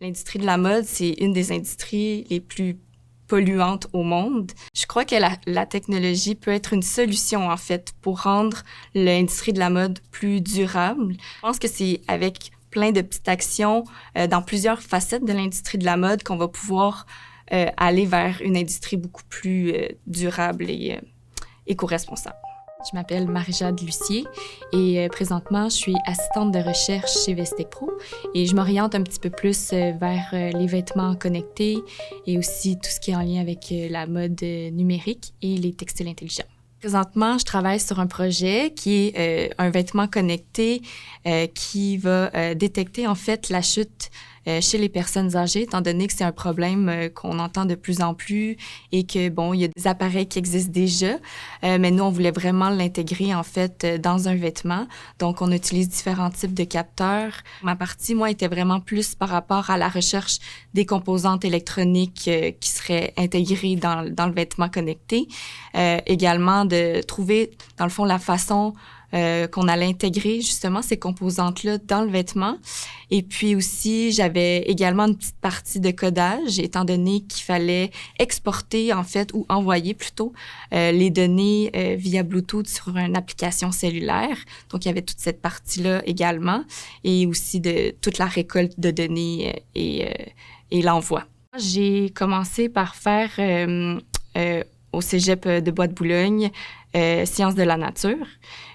L'industrie de la mode, c'est une des industries les plus polluantes au monde. Je crois que la technologie peut être une solution, en fait, pour rendre l'industrie de la mode plus durable. Je pense que c'est avec plein de petites actions dans plusieurs facettes de l'industrie de la mode qu'on va pouvoir aller vers une industrie beaucoup plus durable et éco-responsable. Je m'appelle Marie-Jade Lucier et présentement, je suis assistante de recherche chez Vestec Pro et je m'oriente un petit peu plus vers les vêtements connectés et aussi tout ce qui est en lien avec la mode numérique et les textiles intelligents. Présentement, je travaille sur un projet qui est un vêtement connecté qui va détecter en fait la chute chez les personnes âgées, étant donné que c'est un problème qu'on entend de plus en plus et que, bon, il y a des appareils qui existent déjà, mais nous, on voulait vraiment l'intégrer, en fait, dans un vêtement. Donc, on utilise différents types de capteurs. Ma partie, moi, était vraiment plus par rapport à la recherche des composantes électroniques qui seraient intégrées dans le vêtement connecté. Également, de trouver, dans le fond, la façon qu'on allait intégrer justement ces composantes-là dans le vêtement. Et puis aussi, j'avais également une petite partie de codage, étant donné qu'il fallait exporter, en fait, ou envoyer plutôt les données via Bluetooth sur une application cellulaire. Donc, il y avait toute cette partie-là également, et aussi de toute la récolte de données et l'envoi. J'ai commencé par faire au Cégep de Bois-de-Boulogne, Sciences de la nature.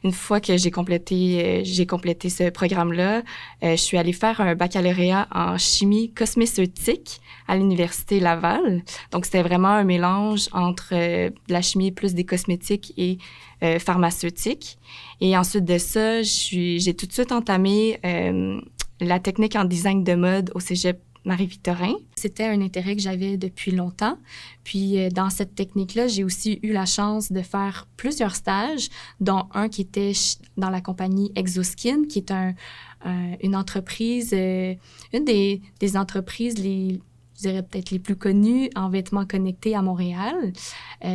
Une fois que j'ai complété ce programme-là, je suis allée faire un baccalauréat en chimie cosméceutique à l'Université Laval. Donc, c'était vraiment un mélange entre de la chimie plus des cosmétiques et pharmaceutique. Et ensuite de ça, j'ai tout de suite entamé la technique en design de mode au Cégep Marie-Victorin. C'était un intérêt que j'avais depuis longtemps. Puis, dans cette technique-là, j'ai aussi eu la chance de faire plusieurs stages, dont un qui était dans la compagnie Exoskin, qui est une entreprise, une des entreprises je dirais peut-être les plus connues en vêtements connectés à Montréal.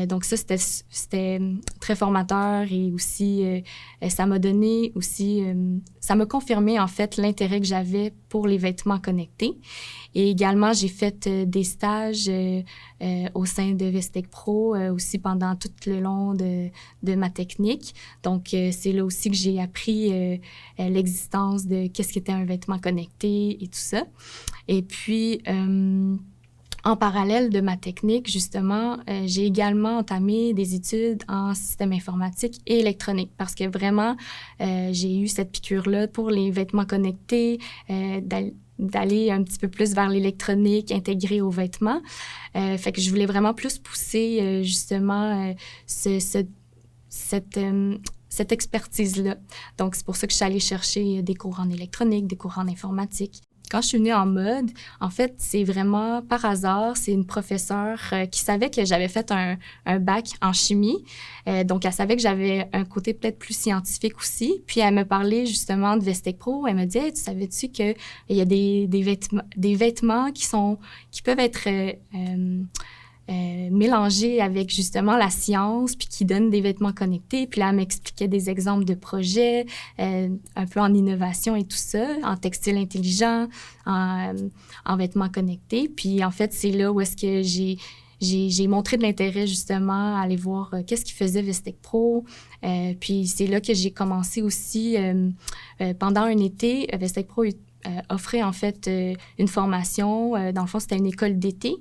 Donc ça, c'était très formateur et aussi, ça m'a donné aussi, ça m'a confirmé en fait l'intérêt que j'avais pour les vêtements connectés. Et également, j'ai fait des stages au sein de Vestec Pro aussi pendant tout le long de ma technique. Donc, c'est là aussi que j'ai appris l'existence de qu'est-ce qu'était un vêtement connecté et tout ça. Et puis, en parallèle de ma technique, justement, j'ai également entamé des études en système informatique et électronique parce que vraiment, j'ai eu cette piqûre-là pour les vêtements connectés, d'aller un petit peu plus vers l'électronique intégrée aux vêtements. Fait que je voulais vraiment plus pousser, justement, cette expertise-là. Donc, c'est pour ça que je suis allée chercher des cours en électronique, des cours en informatique. Quand je suis venue en mode, en fait, c'est vraiment par hasard. C'est une professeure qui savait que j'avais fait un bac en chimie. Donc, elle savait que j'avais un côté peut-être plus scientifique aussi. Puis, elle me parlait justement de Vestec Pro. Elle me dit « Hey, tu savais-tu qu'il y a des vêtements qui peuvent être mélangés avec justement la science, puis qui donnent des vêtements connectés. » Puis là, elle m'expliquait des exemples de projets, un peu en innovation et tout ça, en textile intelligent, en vêtements connectés. Puis en fait, c'est là où est-ce que j'ai montré de l'intérêt justement à aller voir qu'est-ce qu'ils faisait Vestec Pro. Puis c'est là que j'ai commencé aussi, pendant un été, Vestec Pro offrait en fait une formation. Dans le fond, c'était une école d'été.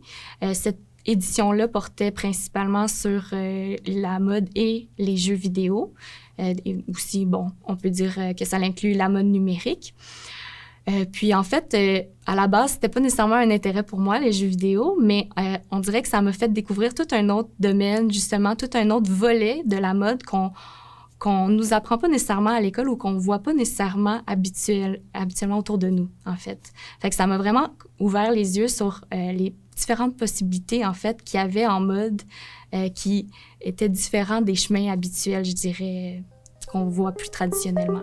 Cette édition-là portait principalement sur la mode et les jeux vidéo. Et aussi, bon, on peut dire que ça inclut la mode numérique. Puis en fait, à la base, c'était pas nécessairement un intérêt pour moi, les jeux vidéo, mais on dirait que ça m'a fait découvrir tout un autre domaine, justement, tout un autre volet de la mode qu'on nous apprend pas nécessairement à l'école ou qu'on voit pas nécessairement habituellement autour de nous, en fait. Fait que ça m'a vraiment ouvert les yeux sur les différentes possibilités, en fait, qu'il y avait en mode qui étaient différents des chemins habituels, je dirais, qu'on voit plus traditionnellement.